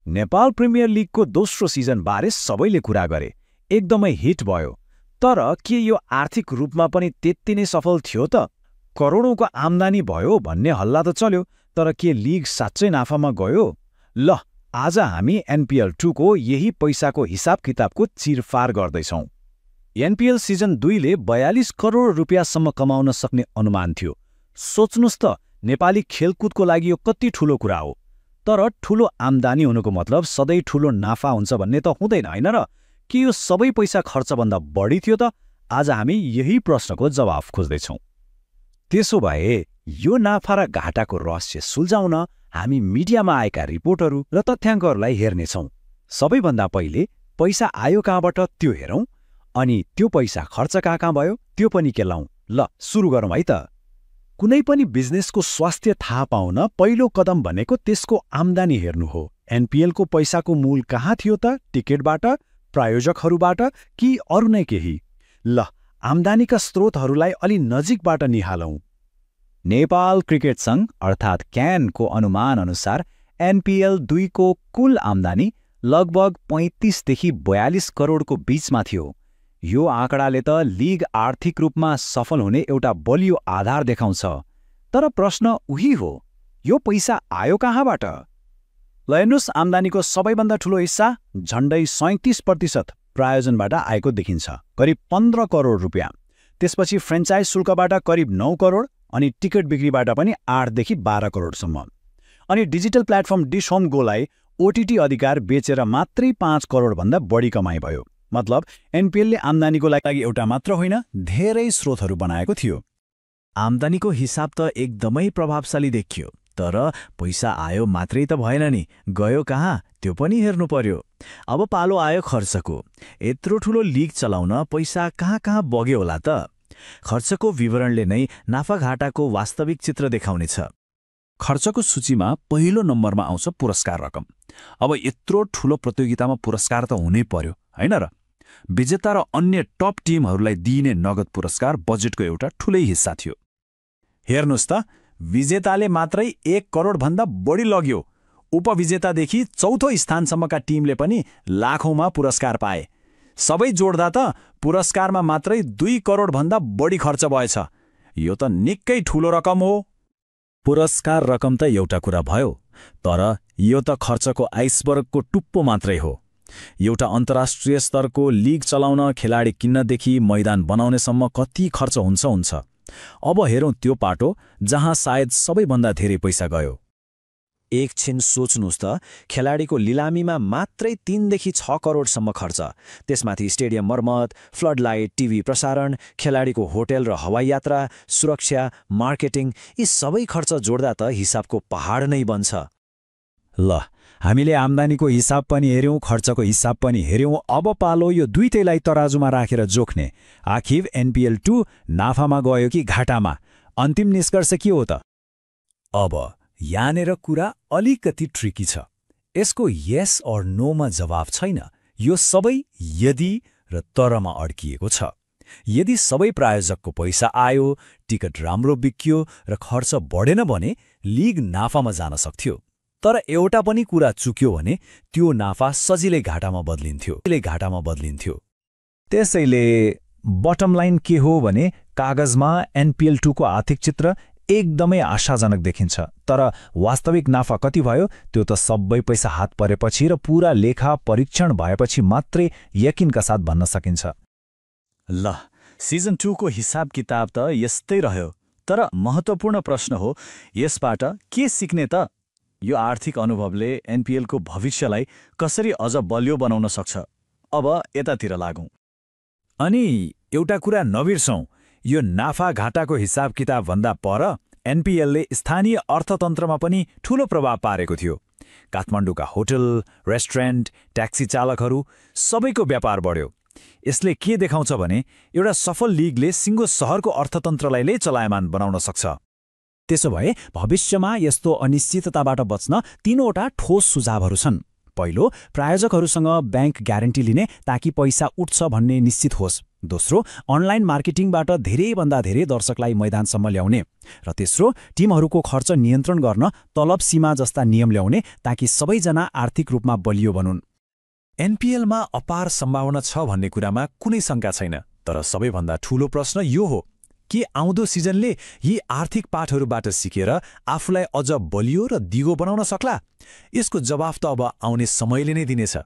Nepal premier लिगको दोस्रो सिजनबारे सबैले कुरा गरे, एकदमै हिट भयो। तर के यो आर्थिक रूपमा पनि त्यति नै सफल थियो त? करोडौँको आम्दानी भयो भन्ने हल्ला त चल्यो, तर के लिग साँच्चै नाफामा गयो? ल, आज हामी एनपिएल 2 को यही पैसाको हिसाब किताबको चिरफार गर्दैछौँ। एनपिएल सिजन 2 ले 42 करोड रुपियाँसम्म कमाउन सक्ने अनुमान थियो। सोच्नुस् त, नेपाली खेलकुदको लागि यो कति ठूलो कुरा हो। तर ठूलो आम्दानी हुनुको मतलब सधैँ ठूलो नाफा हुन्छ भन्ने त हुँदैन, हैन र? के यो सबै पैसा खर्चभन्दा बढी थियो त? आज हामी यही प्रश्नको जवाफ खोज्दैछौँ। त्यसो भए यो नाफा र घाटाको रहस्य सुल्झाउन हामी मिडियामा आएका रिपोर्टहरू र तथ्याङ्कहरूलाई हेर्नेछौँ। सबैभन्दा पहिले पैसा आयो कहाँबाट त्यो हेरौँ, अनि त्यो पैसा खर्च कहाँ भयो त्यो पनि केलाउँ। ल, सुरु गरौँ है त। कुनै पनि बिजनेसको स्वास्थ्य थाहा पाउन पहिलो कदम भनेको त्यसको आम्दानी हेर्नु हो। एनपिएलको पैसाको मूल कहाँ थियो त? टिकटबाट, प्रायोजकहरूबाट कि अरू नै केही? ल, आम्दानीका स्रोतहरूलाई अलि नजिकबाट निहालौँ। नेपाल क्रिकेट सङ्घ अर्थात् क्यानको अनुमान अनुसार एनपिएल 2 को कुल आम्दानी लगभग 35 देखि 42 करोडको बीचमा थियो। यो आँकडाले त लिग आर्थिक रूपमा सफल हुने एउटा बलियो आधार देखाउँछ। तर प्रश्न उही हो, यो पैसा आयो कहाँबाट? ल हेर्नुस्, आम्दानीको सबैभन्दा ठूलो हिस्सा झन्डै 37% प्रायोजनबाट आएको देखिन्छ, करिब 15 करोड रुपियाँ। त्यसपछि फ्रेन्चाइज शुल्कबाट करिब 9 करोड अनि टिकट बिक्रीबाट पनि 8 देखि 12 करोडसम्म। अनि डिजिटल प्लेटफर्म डिश होम गोलाई ओटिटी अधिकार बेचेर मात्रै 5 करोडभन्दा बढी कमाइ भयो। मतलब एनपिएलले आम्दानीको लागि एउटा मात्र होइन, धेरै स्रोतहरू बनाएको थियो। आम्दानीको हिसाब त एकदमै प्रभावशाली देखियो, तर पैसा आयो मात्रै त भएन नि, गयो कहाँ त्यो पनि हेर्नु पर्यो। अब पालो आयो खर्चको। यत्रो ठूलो लिग चलाउन पैसा कहाँ कहाँ बग्यो होला त? खर्चको विवरणले नै नाफाघाटाको वास्तविक चित्र देखाउनेछ। खर्चको सूचीमा पहिलो नम्बरमा आउँछ पुरस्कार रकम। अब यत्रो ठूलो प्रतियोगितामा पुरस्कार त हुनै पर्यो, हैन र? विजेता र अन्य टप टिमहरूलाई दिइने नगद पुरस्कार बजेटको एउटा ठूलै हिस्सा थियो। हेर्नुस् त, विजेताले मात्रै 1 करोडभन्दा बढी लग्यो। उपविजेतादेखि चौथो स्थानसम्मका टिमले पनि लाखौंमा पुरस्कार पाए। सबै जोड्दा त पुरस्कारमा मात्रै 2 करोडभन्दा बढी खर्च भएछ। यो त निकै ठूलो रकम हो। पुरस्कार रकम त एउटा कुरा भयो, तर यो त खर्चको आइसबर्गको टुप्पो मात्रै हो। एउटा अन्तर्राष्ट्रिय स्तरको लिग चलाउन खेलाडी किन्नदेखि मैदान बनाउनेसम्म कति खर्च हुन्छ। अब हेरौँ त्यो पाटो जहाँ सायद सबैभन्दा धेरै पैसा गयो। एकछिन सोच्नुस् त, खेलाडीको लिलामीमा मात्रै 3 देखि 6 करोडसम्म खर्च। त्यसमाथि स्टेडियम मर्मत, फ्लडलाइट, टिभी प्रसारण, खेलाडीको होटल र हवाई यात्रा, सुरक्षा, मार्केटिङ, यी सबै खर्च जोड्दा त हिसाबको पहाड नै बन्छ। ल, हामीले आम्दानीको हिसाब पनि हेर्यौँ, खर्चको हिसाब पनि हेर्यौँ। अब पालो यो दुईटैलाई तराजुमा राखेर जोख्ने। आखिर एनपिएल 2 नाफामा गयो कि घाटामा? अन्तिम निष्कर्ष के हो त? अब यहाँनिर कुरा अलिकति ट्रिकी छ। यसको येस और नोमा जवाफ छैन। यो सबै यदि र तरमा अड्किएको छ। यदि सबै प्रायोजकको पैसा आयो, टिकट राम्रो बिक्यो र खर्च बढेन भने लिग नाफामा जान सक्थ्यो। तर एउटा पनि कुरा चुक्यो भने त्यो नाफा सजिलै घाटामा बदलिन्थ्यो। त्यसैले बटम लाइन के हो भने कागजमा एनपिएल 2 को आर्थिक चित्र एकदमै आशाजनक देखिन्छ, तर वास्तविक नाफा कति भयो त्यो त सबै पैसा हात परेपछि र पूरा लेखा परीक्षण भएपछि मात्रै यकिनका साथ भन्न सकिन्छ। ल, सिजन 2 को हिसाब किताब त यस्तै रह्यो, तर महत्त्वपूर्ण प्रश्न हो, यसबाट के सिक्ने त? यो आर्थिक अनुभवले एनपिएलको भविष्यलाई कसरी अझ बलियो बनाउन सक्छ? अब यतातिर लागौँ। अनि एउटा कुरा नबिर्सौँ, यो नाफा घाटाको हिसाब किताब भन्दा पर एनपिएलले स्थानीय अर्थतन्त्रमा पनि ठूलो प्रभाव पारेको थियो। काठमाडौँका होटल, रेस्टुरेन्ट, ट्याक्सी चालकहरू सबैको व्यापार बढ्यो। यसले के देखाउँछ भने एउटा सफल लिगले सिङ्गो सहरको अर्थतन्त्रलाई नै चलायमान बनाउन सक्छ। त्यसो भए भविष्यमा यस्तो अनिश्चितताबाट बच्न 3वटा ठोस सुझावहरू छन्। पहिलो, प्रायोजकहरूसँग ब्याङ्क ग्यारेन्टी लिने ताकि पैसा उठ्छ भन्ने निश्चित होस्। दोस्रो, अनलाइन मार्केटिङबाट धेरैभन्दा धेरै दर्शकलाई मैदानसम्म ल्याउने। र तेस्रो, टिमहरूको खर्च नियन्त्रण गर्न तलब सीमा जस्ता नियम ल्याउने ताकि सबैजना आर्थिक रूपमा बलियो बनुन्। एनपिएलमा अपार सम्भावना छ भन्ने कुरामा कुनै शङ्का छैन, तर सबैभन्दा ठूलो प्रश्न यो हो, के आउँदो सिजनले यी आर्थिक पाठहरूबाट सिकेर आफूलाई अझ बलियो र दिगो बनाउन सक्ला? यसको जवाफ त अब आउने समयले नै दिनेछ।